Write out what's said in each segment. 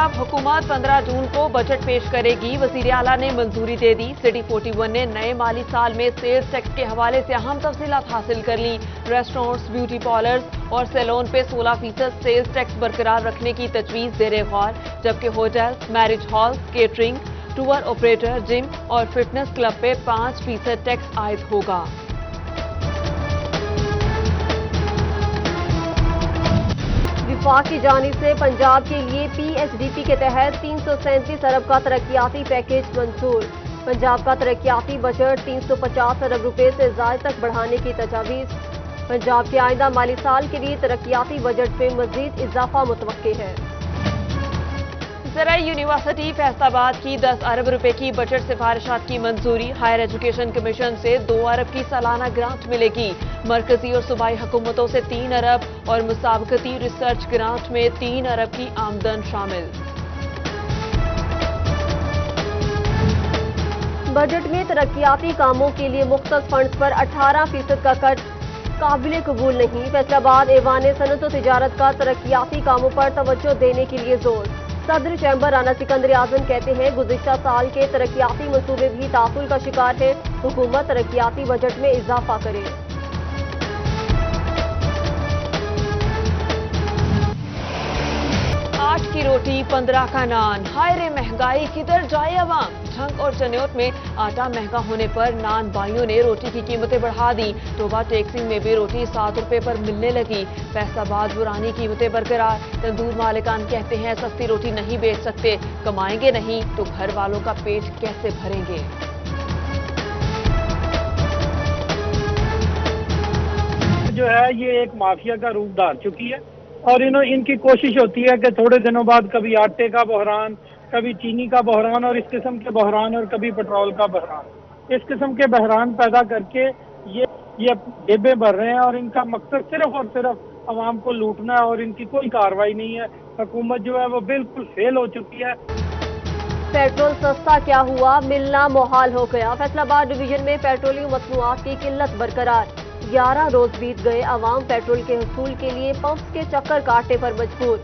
पंजाब हुकूमत 15 जून को बजट पेश करेगी। वज़ीर आला ने मंजूरी दे दी। सिटी 41 ने नए माली साल में सेल्स टैक्स के हवाले से अहम तफसीलात हासिल कर ली। रेस्टोरेंट्स, ब्यूटी पार्लर्स और सैलून पे 16% सेल्स टैक्स बरकरार रखने की तजवीज़ ज़ेरे गौर, जबकि hotel, marriage hall, catering, tour operator, gym और फिटनेस क्लब पे 5% टैक्स आयद होगा। वफाक की जानिब से पंजाब के लिए PSDP के तहत 337 अरब का तरक्याती पैकेज मंजूर। पंजाब का तरक्याती बजट 350 अरब रुपए से ज़ायद तक बढ़ाने की तजावीज़। पंजाब के आइंदा माली साल के लिए तरक्याती बजट में मजीद इजाफा मुतवक्के है। ज़राई यूनिवर्सिटी फैसलाबाद की 10 अरब रुपए की बजट सिफारिशात की मंजूरी। हायर एजुकेशन कमीशन से 2 अरब की सालाना ग्रांट मिलेगी। मरकजी और सूबाई हुकूमतों से 3 अरब और मुसाबकती रिसर्च ग्रांट में 3 अरब की आमदन शामिल। बजट में तरक्याती कामों के लिए मुख्तस फंड्स पर 18% का कट काबिल कबूल नहीं। फैसलाबाद ऐवान सनत और तिजारत का तरक्याती कामों पर तवज्जो देने के लिए जोर। सदर चैम्बर राना सिकंदर आजम कहते हैं गुज़िश्ता साल के तरक्याती मंसूबे भी तासुल का शिकार है। हुकूमत तरक्याती बजट में इजाफा करे। 8 की रोटी 15 का नान, हाय रे महंगाई किधर जाए अवाम। झंग और चन्योट में आटा महंगा होने पर नान बाइयों ने रोटी की कीमतें बढ़ा दी। टोबा टेक्सिंग में भी रोटी 7 रुपए पर मिलने लगी। फैसलाबाद बुरानी कीमतें बरकरार। तंदूर मालिकान कहते हैं सस्ती रोटी नहीं बेच सकते, कमाएंगे नहीं तो घर वालों का पेट कैसे भरेंगे। जो है ये एक माफिया का रूप धार चुकी है और इनकी कोशिश होती है कि थोड़े दिनों बाद कभी आटे का बहरान, कभी चीनी का बहरान और इस किस्म के बहरान और कभी पेट्रोल का बहरान, इस किस्म के बहरान पैदा करके ये डिब्बे भर रहे हैं और इनका मकसद सिर्फ और सिर्फ आवाम को लूटना है और इनकी कोई कार्रवाई नहीं है। हुकूमत जो है वो बिल्कुल फेल हो चुकी है। पेट्रोल सस्ता क्या हुआ, मिलना मुहाल हो गया। फैसलाबाद डिवीजन में पेट्रोलियम मसनूआत की किल्लत बरकरार। 11 रोज बीत गए, अवाम पेट्रोल के हसूल के लिए पंप्स के चक्कर काटने पर मजबूर।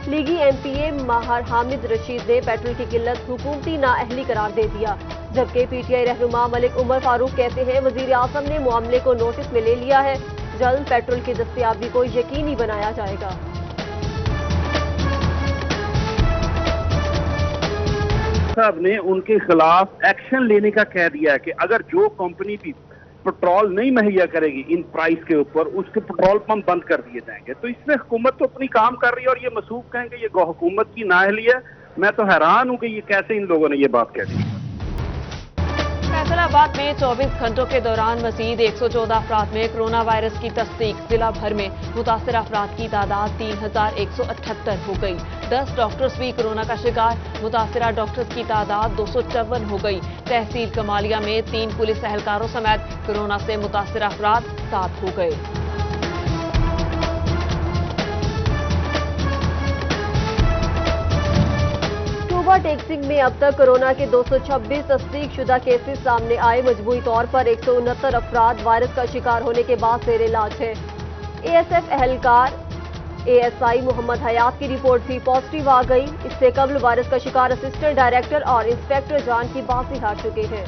लीगी MPA माहर हामिद रशीद ने पेट्रोल की किल्लत हुकूमती नाअहली करार दे दिया, जबकि PTI रहनुमा मलिक उमर फारूक कहते हैं वजीर आजम ने मामले को नोटिस में ले लिया है, जल्द पेट्रोल की दस्तयाबी को यकीनी बनाया जाएगा। साहब ने उनके खिलाफ एक्शन लेने का कह दिया है कि अगर जो कंपनी भी पेट्रोल नहीं मुहैया करेगी इन प्राइस के ऊपर, उसके पेट्रोल पंप बंद कर दिए जाएंगे। तो इसमें हुकूमत तो अपनी काम कर रही है और ये मसूब कहेंगे ये हुकूमत की नाअहली है। मैं तो हैरान हूं कि ये कैसे इन लोगों ने ये बात कह दी। फैसलाबाद में 24 घंटों के दौरान मजीद 114 अफराद में कोरोना वायरस की तस्दीक। जिला भर में मुतासर अफराद की तादाद 3178 हो गई। 10 डॉक्टर्स भी कोरोना का शिकार। मुतासरा डॉक्टर्स की तादाद 254 हो गई। तहसील कमालिया में 3 पुलिस एहलकारों समेत कोरोना से मुतासर अफराद 7 हो गए। टोबा टेक्सिंग में अब तक कोरोना के 226 तस्दीक शुदा केसेस सामने आए। मजबूरी तौर पर 169 अफराद वायरस का शिकार होने के बाद जेर इलाज है। ASF एहलकार ASI मोहम्मद हयात की रिपोर्ट भी पॉजिटिव आ गई। इससे कबल वायरस का शिकार असिस्टेंट डायरेक्टर और इंस्पेक्टर जान की बाजी हार चुके हैं।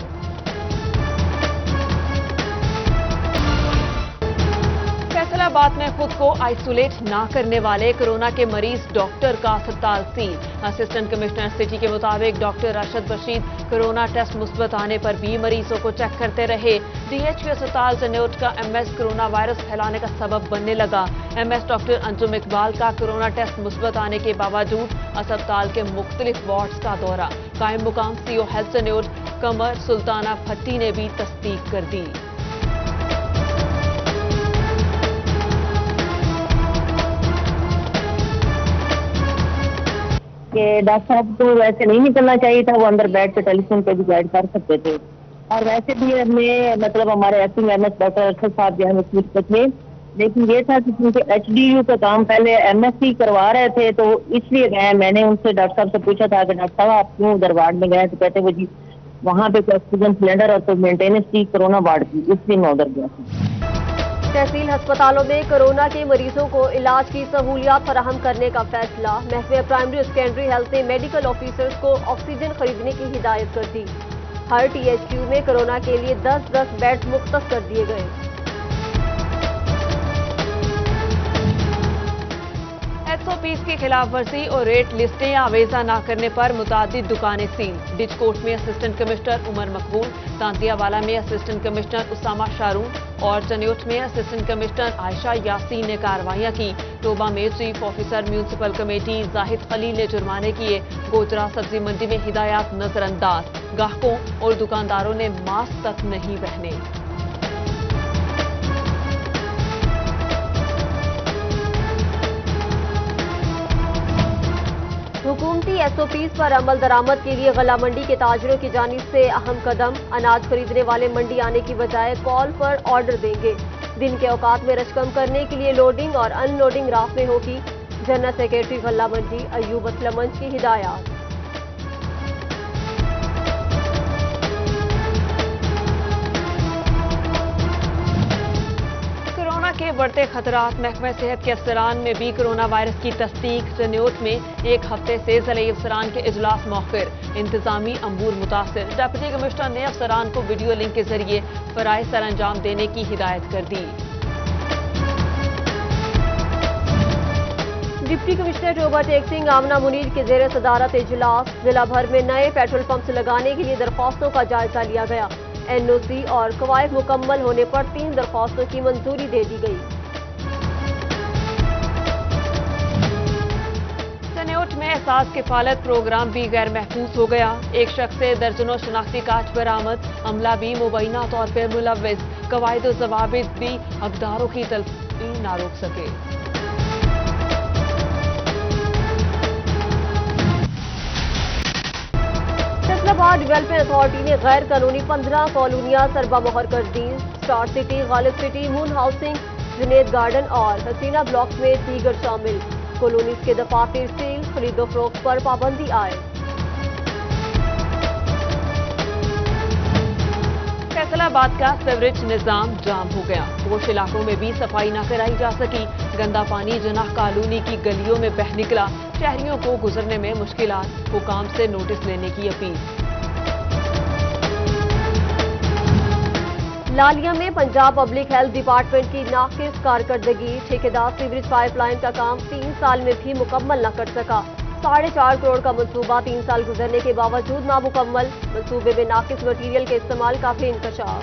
फैसलाबाद में खुद को आइसोलेट ना करने वाले कोरोना के मरीज डॉक्टर का अस्पताल सील। असिस्टेंट कमिश्नर सिटी के मुताबिक doctor Rashid Bashir corona test मुस्बत आने पर भी मरीजों को चेक करते रहे। DHQ अस्पताल चन्योट का MS कोरोना वायरस फैलाने का सबब बनने लगा। MS डॉक्टर अंजुम इकबाल का कोरोना टेस्ट मुस्बत आने के बावजूद अस्पताल के मुख्तलिफ वार्ड्स का दौरा। कायम मुकाम CO हेल्थ चन्योट कमर सुल्ताना भट्टी ने भी तस्दीक कर दी। कि डॉक्टर साहब को वैसे नहीं निकलना चाहिए था, वो अंदर बैठ के टेलीफोन पे भी गाइड कर सकते थे। और वैसे भी हमने मतलब हमारे एक्टिंग MS डॉक्टर अरशद साहब जो है मुस्बत थे, लेकिन ये था कि क्योंकि HDU का काम पहले MSc करवा रहे थे तो इसलिए गए। मैंने उनसे डॉक्टर साहब से पूछा था कि डॉक्टर साहब आप क्यों उधर वार्ड में गए, तो कहते वो जी वहाँ पे ऑक्सीजन सिलेंडर और तो मेंटेनेंस थी कोरोना वार्ड की, इसलिए मैं उधर गया था। तहसील अस्पतालों में कोरोना के मरीजों को इलाज की सहूलियात फराहम करने का फैसला। महकमे प्राइमरी और सेकेंडरी हेल्थ ने मेडिकल ऑफिसर्स को ऑक्सीजन खरीदने की हिदायत कर दी। हर THQ में कोरोना के लिए 10-10 बेड्स मुख्तस कर दिए गए। SOPs की खिलाफ वर्जी और रेट लिस्टें आवेजा न करने पर मुतादिद दुकानें सील। डिजकोट में असिस्टेंट कमिश्नर उमर मकबूल, तांतियावाला में असिस्टेंट कमिश्नर उसामा शारून और चन्योट में असिस्टेंट कमिश्नर आयशा यासीन ने कार्रवाइयां की। टोबा में chief officer municipal committee Zahid Khalil ने जुर्माने किए। गोजरा सब्जी मंडी में हिदायत नजरअंदाज, गाहकों और दुकानदारों ने मास्क तक नहीं पहने। हुकूमती SOPs पर अमल दरामद के लिए गला मंडी के ताजरों की जानिब से अहम कदम। अनाज खरीदने वाले मंडी आने की बजाय कॉल पर ऑर्डर देंगे। दिन के औकात में रश कम करने के लिए लोडिंग और अनलोडिंग रात में होगी। जनरल सेक्रेटरी गला मंडी अयूब असलम मंच की हिदायत। के बढ़ते खतरात, महकमा सेहत के अफसरान में भी कोरोना वायरस की तस्दीक। चन्योट में एक हफ्ते से ज़िले अफसरान के इजलास मौखिर, इंतजामी अमूर मुतासिर। डिप्टी कमिश्नर ने अफसरान को वीडियो लिंक के जरिए फराइज सर अंजाम देने की हिदायत कर दी। डिप्टी कमिश्नर टोबा टेक सिंह आमना मुनीर के जेर सदारत इजलास। जिला भर में नए पेट्रोल पंप्स लगाने के लिए दरख्वास्तों का जायजा लिया गया। NOC और कवायद मुकम्मल होने पर 3 दरख्वास्तों की मंजूरी दे दी गई। चन्योट में एहसास किफालत प्रोग्राम भी गैर महफूज हो गया। एक शख्स से दर्जनों शनाख्ती कार्ड बरामद। अमला भी मुबैना तौर पर मुलव्विस। कवायद और जवाबित भी हकदारों की तलफी न रोक सके। फैसलाबाद डेवलपमेंट अथॉरिटी ने गैर कानूनी 15 कॉलोनियां सरबा मोहर कर दी। Star city, Ghalib city, moon housing, Junaid garden और हसीना ब्लॉक्स में दीगर शामिल। कॉलोनीज के दफातर सील, खरीदो फरोख्त पर पाबंदी आए। फैसलाबाद का सीवरेज निजाम जाम हो गया। पोश इलाकों में भी सफाई न कराई जा सकी। गंदा पानी जनाह कॉलोनी की गलियों में बह निकला। शहरियों को गुजरने में मुश्किलात। हुकाम से नोटिस लेने की अपील। लालिया में पंजाब पब्लिक हेल्थ डिपार्टमेंट की नाकिस कारकर्दगी। ठेकेदार सीवरेज पाइपलाइन का काम 3 साल में भी मुकम्मल न कर सका। 4.5 करोड़ का मंसूबा 3 साल गुजरने के बावजूद नामुकम्मल। मंसूबे में नाकिस मटीरियल के इस्तेमाल का भी इंकशाफ।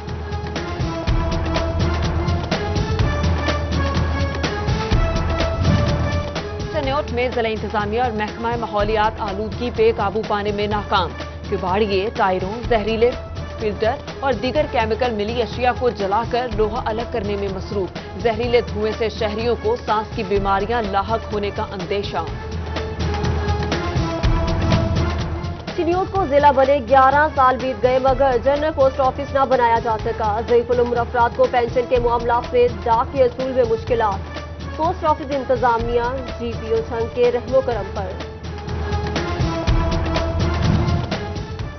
चन्योट में जिला इंतजामिया और महकमा माहौलियात आलूदगी पे काबू पाने में नाकाम। किबाड़िए, टायरों, जहरीले फिल्टर और दीगर केमिकल मिली अशिया को जलाकर लोहा अलग करने में मसरूफ। जहरीले धुएं से शहरियों को सांस की बीमारियां लाहक होने का अंदेशा। चिन्योट को जिला बने 11 साल बीत गए मगर जनरल पोस्ट ऑफिस न बनाया जा सका। ज़ईफ़ुल उम्र अफराद को पेंशन के मामला से डाक के असूल में मुश्किलात। पोस्ट ऑफिस इंतजामिया GPO संघ के रहमो करम पर।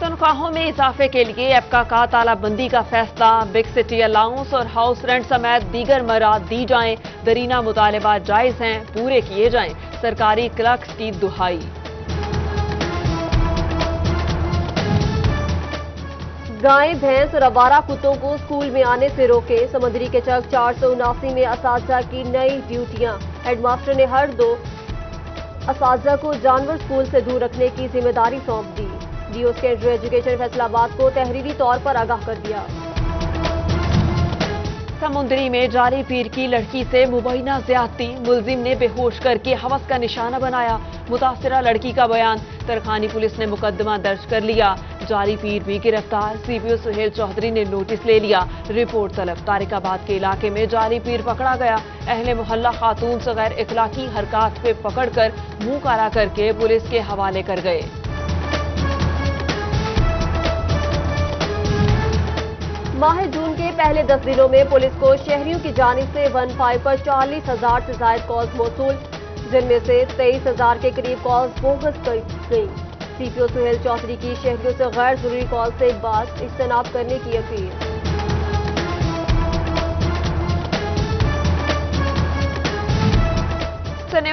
तनख्वाहों में इजाफे के लिए एप्का का तालाबंदी का फैसला। बिग सिटी अलाउंस और हाउस रेंट समेत दीगर मराद दी जाएं। दरीना मुतालबा जायज हैं, पूरे किए जाएं। सरकारी क्लर्क्स की दुहाई। गाय, भैंस और आवारा कुत्तों को स्कूल में आने से रोके। समंदरी के चक 479 में असातिज़ा की नई ड्यूटियां। हेडमास्टर ने हर 2 असातिज़ा को जानवर स्कूल से दूर रखने की जिम्मेदारी सौंप दी। DO सेकेंडरी एजुकेशन फैसलाबाद को तहरीरी तौर पर आगाह कर दिया। समुंदरी में जाली पीर की लड़की से मुबैना ज्यादती। मुलजिम ने बेहोश करके हवस का निशाना बनाया। मुतासिरा लड़की का बयान। तरखानी पुलिस ने मुकदमा दर्ज कर लिया। जाली पीर भी गिरफ्तार। CPO सुहेल चौधरी ने नोटिस ले लिया। रिपोर्ट तलब। तारिकाबाद के इलाके में जाली पीर पकड़ा गया। अहले मोहल्ला खातून से गैर इखलाकी हरकत पे पकड़कर मुंह काला करके पुलिस के हवाले कर गए। माह जून के पहले 10 दिनों में पुलिस को शहरियों की जानिब से 15 पर 40,000 से ज्यादा कॉल्स मौसूल, जिनमें से 23,000 के करीब कॉल्स बोगस कर गई। CPO सुहेल चौधरी की शहरियों से गैर जरूरी कॉल से बाद इज्तनाब करने की अपील।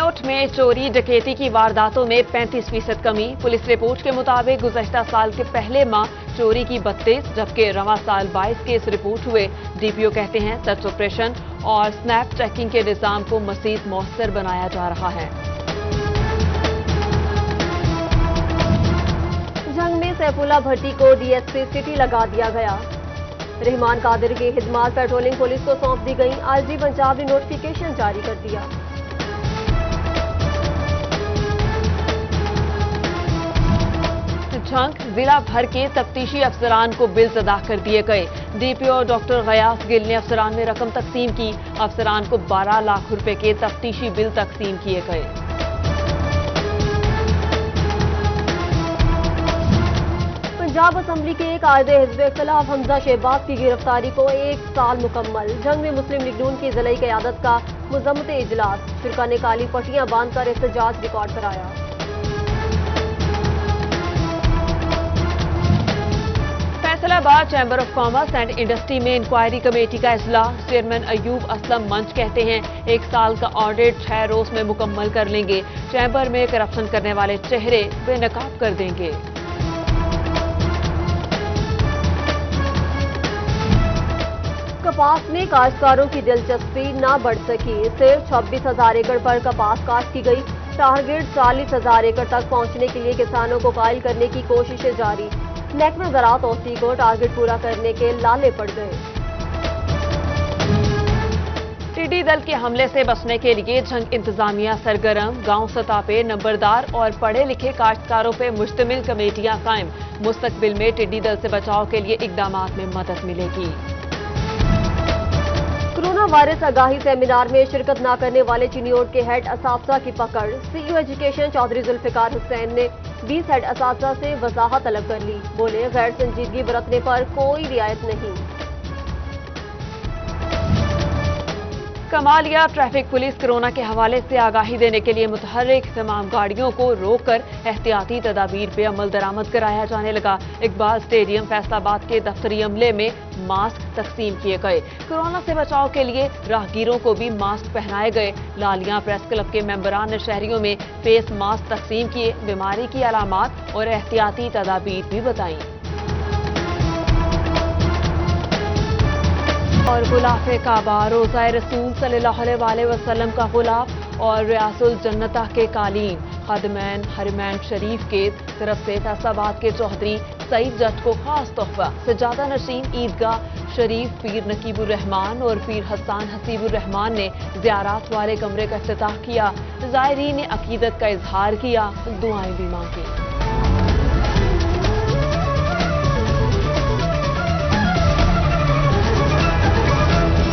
रिपोर्ट में चोरी डकैती की वारदातों में 35% कमी। पुलिस रिपोर्ट के मुताबिक गुज़श्ता साल के पहले माह चोरी की 32 जबकि रवां साल 22 केस रिपोर्ट हुए। डीपीओ कहते हैं सर्च ऑपरेशन और स्नैप चेकिंग के निजाम को मजीद मौसर बनाया जा रहा है। जंग में सैफुल्लाह भट्टी को डीएसपी सिटी लगा दिया गया। रहमान कादिर की खिदमात पेट्रोलिंग पुलिस को सौंप दी गई। आईजी पंजाब ने नोटिफिकेशन जारी कर दिया। झंग जिला भर के तफ्तीशी अफसरान को बिल्स अदा कर दिए गए। डीपीओ डॉक्टर गयास गिल ने अफसरान में रकम तकसीम की। अफसरान को 12 लाख रुपए के तफ्तीशी बिल तकसीम किए गए। पंजाब असम्बली के कायदे हिज़्ब इख्तिलाफ हमजा शहबाज की गिरफ्तारी को 1 साल मुकम्मल। जंग में मुस्लिम लीग नून की ज़िलाई क़यादत का मुज़म्मत इजलास। शुरा ने काली पट्टियां बांधकर एहतजाज रिकॉर्ड कराया। Faisalabad chamber of commerce and industry में इंक्वायरी कमेटी का इजलास। चेयरमैन अयूब असलम मंच कहते हैं 1 साल का ऑडिट 6 रोज में मुकम्मल कर लेंगे। चैम्बर में करप्शन करने वाले चेहरे बेनकाब कर देंगे। कपास में काश्तकारों की दिलचस्पी न बढ़ सकी। सिर्फ 26,000 एकड़ पर कपास काश्त की गई। टारगेट 40,000 एकड़ तक पहुंचने के लिए किसानों को कायल करने की कोशिशें जारी। महकमा ज़राअत औसी को टारगेट पूरा करने के लाले पड़ गए। टिड्डी दल के हमले से बचने के लिए झंग इंतजामिया सरगर्म। गांव सतह पे नंबरदार और पढ़े लिखे काश्तकारों पे मुश्तमिल कमेटियां कायम। मुस्तकबिल में टिड्डी दल से बचाव के लिए इकदामात में मदद मिलेगी। कोरोना वायरस आगाही सेमिनार में शिरकत न करने वाले चिनियोट के हेड असातिज़ा की पकड़। सीईओ एजुकेशन चौधरी जुल्फिकार हुसैन ने 20 हेड असातिज़ा से वजाहत तलब कर ली। बोले गैर संजीदगी बरतने पर कोई रियायत नहीं। कमालिया ट्रैफिक पुलिस कोरोना के हवाले से आगाही देने के लिए मुतहर्रिक तमाम गाड़ियों को रोककर एहतियाती तदाबीर पे अमल दरामद कराया जाने लगा। इकबाल स्टेडियम फैसलाबाद के दफ्तरी अमले में मास्क तकसीम किए गए। कोरोना से बचाव के लिए राहगीरों को भी मास्क पहनाए गए। लालियां प्रेस क्लब के मेंबरान ने शहरियों में फेस मास्क तकसीम किए। बीमारी की अलामात और एहतियाती तदाबीर भी बताई। और गुलाफ़े काबा रोज़ाए रसूल सल्लल्लाहु अलैहि वसल्लम का गुलाफ और रियासुल जन्नता के कालीन खादिमैन हरमैन शरीफ के तरफ से फैसलाबाद के चौधरी सईद जट को खास तोहफा। सजादा नशीन ईदगाह शरीफ पीर नकीबुर रहमान और पीर हसान हसीबुर रहमान ने ज़ियारात वाले कमरे का इफ्तिताह किया। ज़ायरीन ने अकीदत का इजहार किया, दुआएं भी मांगी।